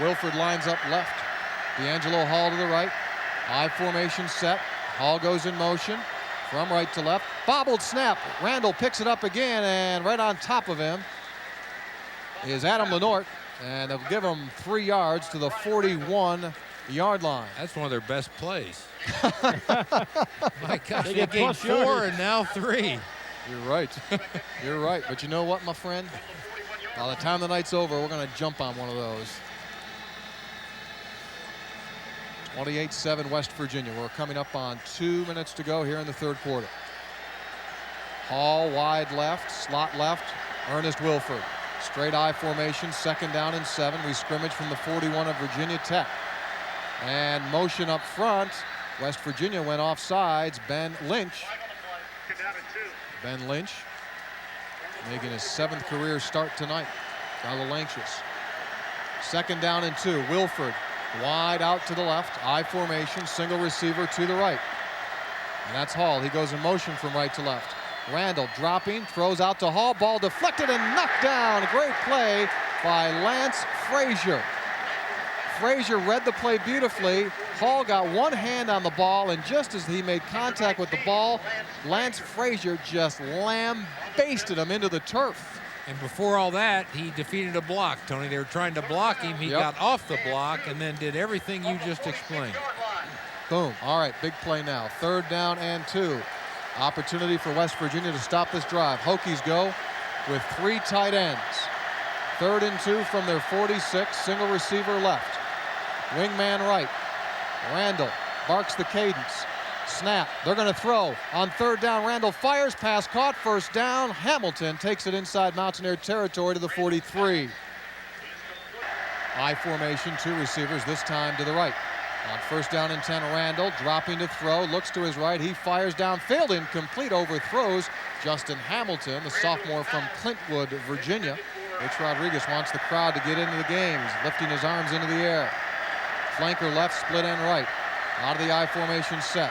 Wilford lines up left. D'Angelo Hall to the right. I formation set. Hall goes in motion from right to left. Bobbled snap. Randall picks it up again, and right on top of him is Adam Lenort, and they'll give him 3 yards to the 41-yard line. That's one of their best plays. My gosh, They they get gained plus 4 yardage. and now 3. You're right. You're right. But you know what, my friend? By the time the night's over, we're going to jump on one of those. 28-7 West Virginia. We're coming up on 2 minutes to go here in the third quarter. Hall wide left, slot left, Ernest Wilford. Straight I formation, 2nd down and 7. We scrimmage from the 41 of Virginia Tech. And motion up front. West Virginia went off sides. Ben Lynch. Ben Lynch making his 7th career start tonight. Got a little anxious. 2nd down and 2. Wilford wide out to the left. I formation, single receiver to the right. And that's Hall. He goes in motion from right to left. Randall dropping, throws out to Hall. Ball deflected and knocked down. A great play by Lance Frazier. Frazier read the play beautifully. Hall got one hand on the ball, and just as he made contact with the ball, Lance Frazier just lambasted him into the turf. And before all that, he defeated a block, Tony. They were trying to block him. He got off the block and then did everything you just explained. Boom. All right, big play now. 3rd down and 2. Opportunity for West Virginia to stop this drive. Hokies go with 3 tight ends. 3rd and 2 from their 46. Single receiver left. Wingman right. Randall barks the cadence. Snap. They're going to throw. On 3rd down, Randall fires. Pass caught. 1st down. Hamilton takes it inside Mountaineer territory to the 43. I formation, 2 receivers, this time to the right. On 1st down and 10, Randall dropping to throw. Looks to his right. He fires downfield. Incomplete. Overthrows Justin Hamilton, the sophomore from Clintwood, Virginia. Rich Rodriguez wants the crowd to get into the game. He's lifting his arms into the air. Flanker left, split end right. Out of the I formation set.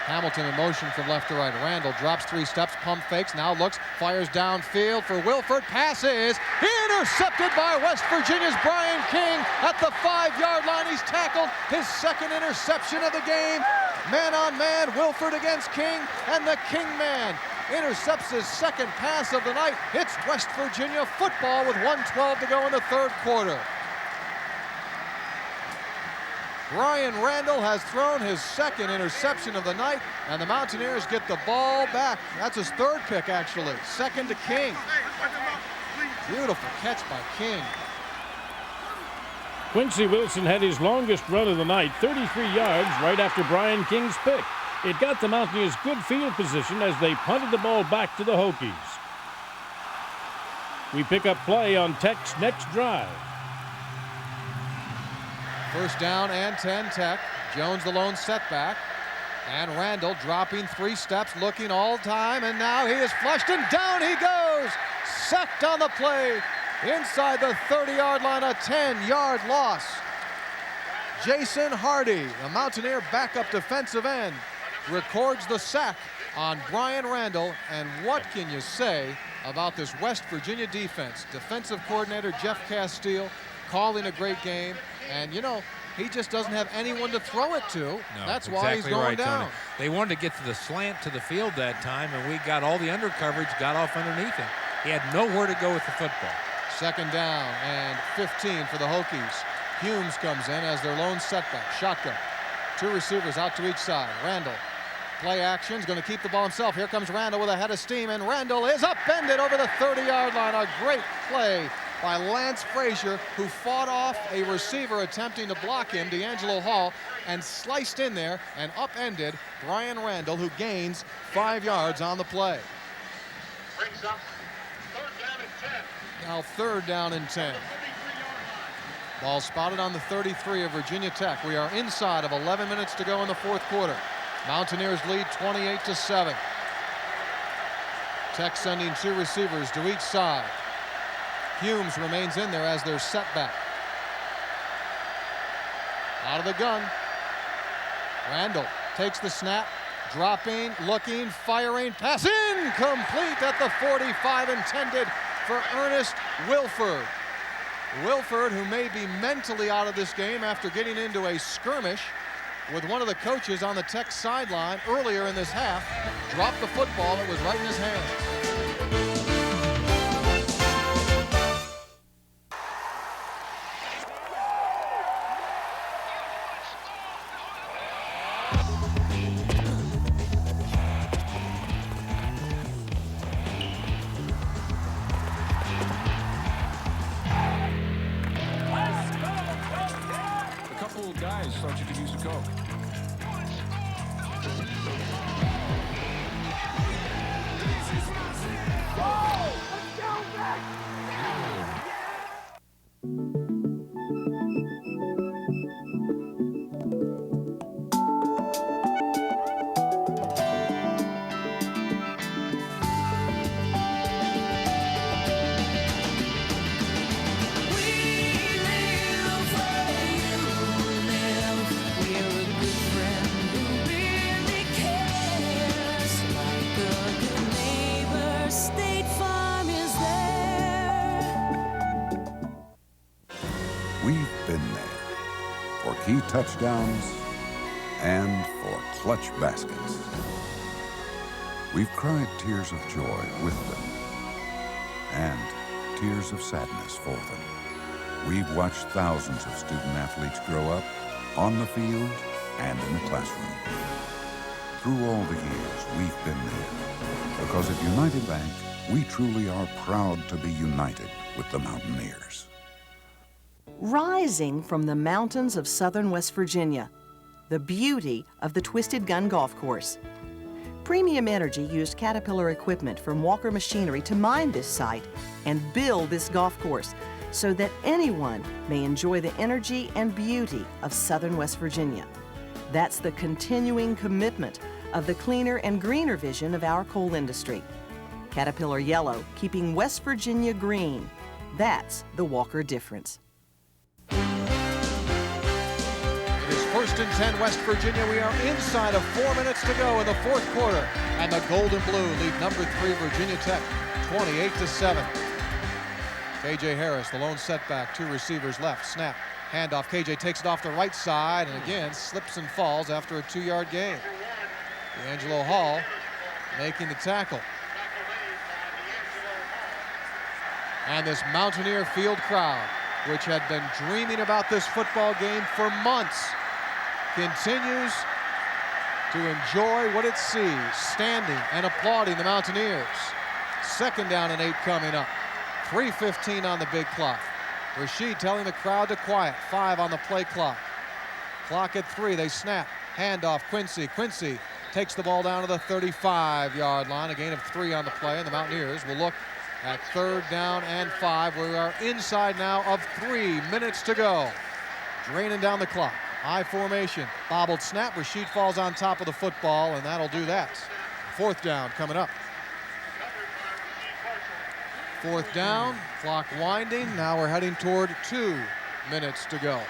Hamilton in motion from left to right. Randall drops 3 steps, pump fakes, now looks, fires downfield for Wilford. Passes intercepted by West Virginia's Brian King at the 5-yard line. He's tackled, his 2nd interception of the game. Man on man, Wilford against King, and the King man intercepts his 2nd pass of the night. It's West Virginia football with 1:12 to go in the 3rd quarter. Brian Randall has thrown his 2nd interception of the night, and the Mountaineers get the ball back. That's his 3rd pick, actually. 2nd to King. Beautiful catch by King. Quincy Wilson had his longest run of the night, 33 yards, right after Brian King's pick. It got the Mountaineers good field position as they punted the ball back to the Hokies. We pick up play on Tech's next drive. 1st down and 10 Tech. Jones the lone setback. And Randall dropping 3 steps, looking all the time, and now he is flushed and down he goes. Sacked on the play inside the 30-yard line, a 10-yard loss. Jason Hardy, the Mountaineer backup defensive end, records the sack on Brian Randall. And what can you say about this West Virginia defense? Defensive coordinator Jeff Castile calling a great game. And, you know, he just doesn't have anyone to throw it to. No, that's why he's going right, down. Tony. They wanted to get to the slant to the field that time, and we got all the under coverage, got off underneath him. He had nowhere to go with the football. 2nd down and 15 for the Hokies. Humes comes in as their lone setback. Shotgun. 2 receivers out to each side. Randall. Play action. Is going to keep the ball himself. Here comes Randall with a head of steam, and Randall is upended over the 30-yard line. A great play by Lance Frazier, who fought off a receiver attempting to block him, D'Angelo Hall, and sliced in there and upended Brian Randall, who gains 5 yards on the play. Brings up 3rd down and 10. Now 3rd down and 10. Ball spotted on the 33 of Virginia Tech. We are inside of 11 minutes to go in the 4th quarter. Mountaineers lead 28-7. Tech sending 2 receivers to each side. Humes remains in there as their setback. Out of the gun. Randall takes the snap, dropping, looking, firing, pass incomplete at the 45, intended for Ernest Wilford. Wilford, who may be mentally out of this game after getting into a skirmish with one of the coaches on the Tech sideline earlier in this half, dropped the football that was right in his hands. Guys, thought you could use a Coke. We've been there for key touchdowns and for clutch baskets. We've cried tears of joy with them and tears of sadness for them. We've watched thousands of student athletes grow up on the field and in the classroom. Through all the years, we've been there because at United Bank, we truly are proud to be united with the Mountaineers. Rising from the mountains of southern West Virginia, the beauty of the Twisted Gun Golf Course. Premium Energy used Caterpillar equipment from Walker Machinery to mine this site and build this golf course so that anyone may enjoy the energy and beauty of southern West Virginia. That's the continuing commitment of the cleaner and greener vision of our coal industry. Caterpillar Yellow, keeping West Virginia green. That's the Walker difference. It is 1st and 10 West Virginia. We are inside of 4 minutes to go in the fourth quarter. And the Gold and Blue lead number 3 Virginia Tech 28-7. KJ Harris, the lone setback, 2 receivers left. Snap, handoff. KJ takes it off the right side and again slips and falls after a 2-yard gain. D'Angelo Hall making the tackle. And this Mountaineer Field crowd, which had been dreaming about this football game for months, continues to enjoy what it sees, standing and applauding the Mountaineers. 2nd down and 8 coming up. 3:15 on the big clock. Rashid telling the crowd to quiet. 5 on the play clock. Clock at 3, they snap. Handoff, Quincy. Quincy takes the ball down to the 35-yard line. A gain of 3 on the play, and the Mountaineers will look at 3rd down and 5. We are inside now of 3 minutes to go. Draining down the clock. High formation. Bobbled snap. Rashid falls on top of the football, and that'll do that. 4th down coming up. 4th down. Clock winding. Now we're heading toward 2 minutes to go.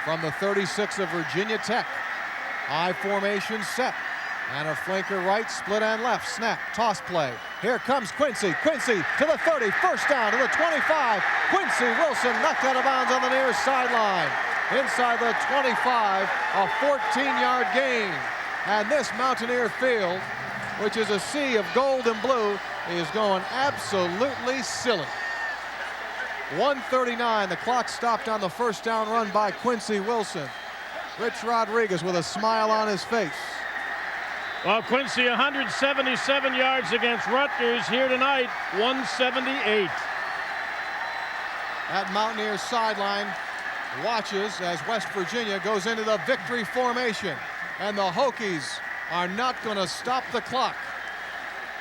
From the 36 of Virginia Tech. High formation set. And a flanker right, split and left, snap, toss play. Here comes Quincy. Quincy to the 30, 1st down to the 25. Quincy Wilson knocked out of bounds on the near sideline. Inside the 25, a 14-yard gain. And this Mountaineer field, which is a sea of gold and blue, is going absolutely silly. 1:39, the clock stopped on the 1st down run by Quincy Wilson. Rich Rodriguez with a smile on his face. Well, Quincy, 177 yards against Rutgers here tonight, 178. That Mountaineers sideline watches as West Virginia goes into the victory formation. And the Hokies are not going to stop the clock.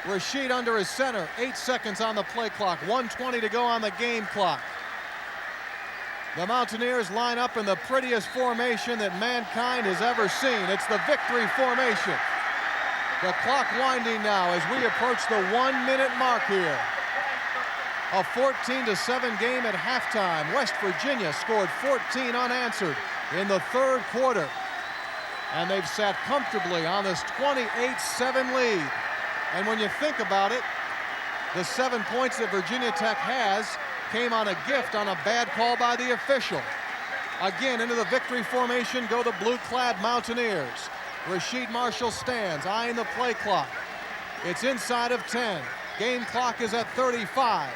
Rashid under his center, 8 seconds on the play clock, 1:20 to go on the game clock. The Mountaineers line up in the prettiest formation that mankind has ever seen. It's the victory formation. The clock winding now as we approach the 1-minute mark here. A 14-7 game at halftime. West Virginia scored 14 unanswered in the 3rd quarter. And they've sat comfortably on this 28-7 lead. And when you think about it, the 7 points that Virginia Tech has came on a gift on a bad call by the official. Again, into the victory formation go the blue-clad Mountaineers. Rasheed Marshall stands, eyeing the play clock. It's inside of 10. Game clock is at 35.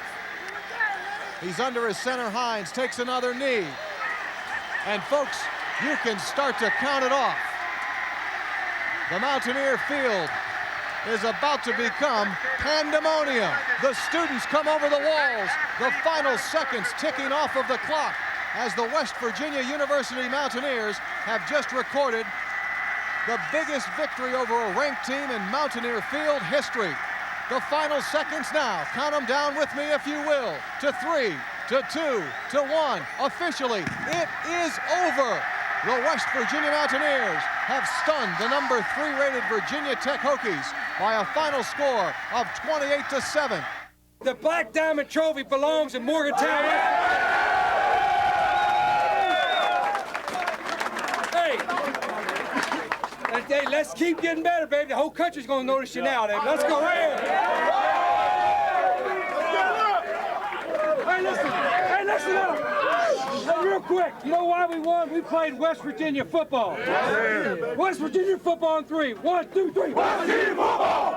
He's under his center. Hines takes another knee. And folks, you can start to count it off. The Mountaineer field is about to become pandemonium. The students come over the walls. The final seconds ticking off of the clock as the West Virginia University Mountaineers have just recorded the biggest victory over a ranked team in Mountaineer field history. The final seconds now. Count them down with me if you will. To 3, to 2, to 1. Officially, it is over. The West Virginia Mountaineers have stunned the number 3 rated Virginia Tech Hokies by a final score of 28-7. The Black Diamond Trophy belongs in Morgantown. Hey, let's keep getting better, baby. The whole country's gonna notice you now. Let's go right here. Hey, listen up. Hey, real quick, you know why we won? We played West Virginia football. West Virginia football in 3. 1, 2, 3. West Virginia football!